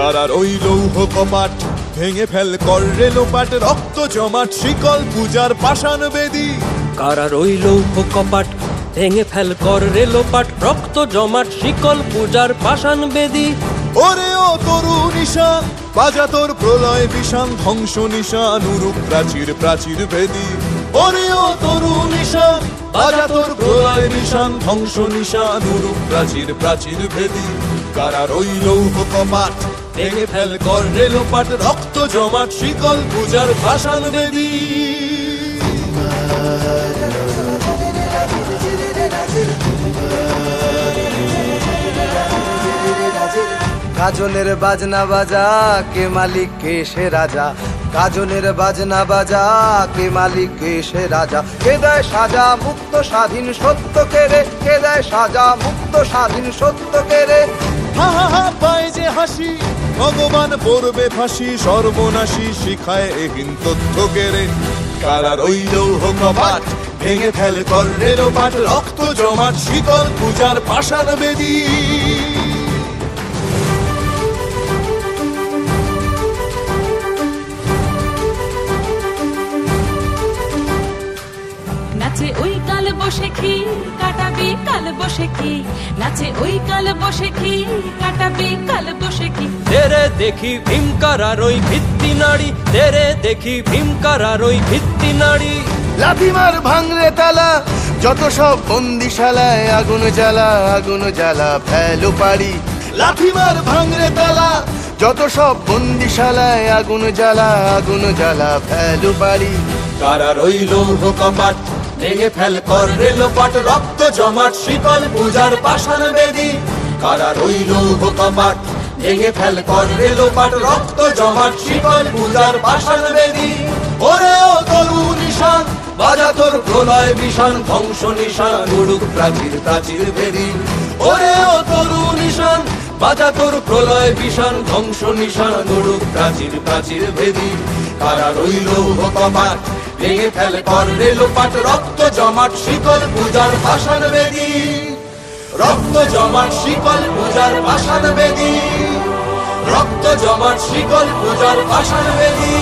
কারার ওই লৌহ কপাট ভেঙে ফেল কর রে লোপাট, রক্ত জমাট শিকল পূজার পাষাণ বেদী। কারার ওই লৌহ কপাট ভেঙে ফেল কর রে লোপাট, রক্ত জমাট শিকল পূজার পাষাণ বেদী। ওরে ও তরু নিশান বাজা তোর প্রলয় বিষান, ধ্বংস নিশান উরুক প্রাচীর প্রাচীর ভেদী। ওরে ও তরু নিশান বাজা তোর প্রলয় বিষান, ধ্বংস নিশান উরুক প্রাচীর প্রাচীর ভেদী। কারার ওই লৌহ কপাট ভেঙে ফেল কর রে লোপাট, রক্ত জমাট শিকল পূজার পাষাণ বেদী। গাজনের বাজনা বাজা কে মালিক কে সে রাজা, গাজনের বাজনা বাজা কে মালিক কে সে রাজা। কে দেয় সাজা মুক্ত স্বাধীন সত্য কে রে, কে দেয় সাজা মুক্ত স্বাধীন সত্য কে রে। হা হা হা পায় যে হাসি ভগবান পড়বে ফাঁসি, সর্বনাশী শিখায় এহীন তথ্য কেড়ে। কারার ওই লৌহ কপাট ভেঙে ফেল কর রে লোপাট, রক্ত জমাট শিকল পূজার পাষাণ বেদী। নাচে ওই কাল বসে কি কাটাবি কাল বসে কি, নাচে ওই কাল বসে কি কাটাবি কাল বসে কি। তেরে দেখি ভীমকারার ওই ভিত্তি নাড়ি, তেরে দেখি ভীমকারার ওই ভিত্তি নাড়ি। লাথিমার ভাঙরে তালা যত সব বন্দিশালায়, আগুন জ্বালা আগুন জ্বালা ফেলো পারি। লাথিমার ভাঙরে তালা যত সব বন্দিশালায়, আগুন জ্বালা আগুন জ্বালা ফেলো পারি। কারার ওই লৌহ কপাট ভেঙে ফেল কর রে লোপাট, রক্ত জমাট শিকল পূজার পাষাণ বেদী। কারার ওই লৌহ কপাট ভেঙে ফেল কর রে লোপাট, রক্ত জমাট শিকল পূজার পাষাণ বেদী। ওরে ও তরু নিশান বাজা তোর প্রলয় বিষান, ধ্বংস নিশান উড়ুক প্রাচীর প্রাচীর ভেদী। ওরে ও তরু নিশান বাজা তোর প্রলয় বিষান, ধ্বংস নিশান উড়ুক প্রাচীর প্রাচীর ভেদী। কারার ওই লৌহ কপাট ভেঙে ফেল কর রে লোপাট, রক্ত জমাট শিকল পূজার পাষাণ বেদী। রক্ত জমাট শিকল পূজার পাষাণ বেদী, রক্ত জমাট শিকল পূজার পাষাণ বেদী।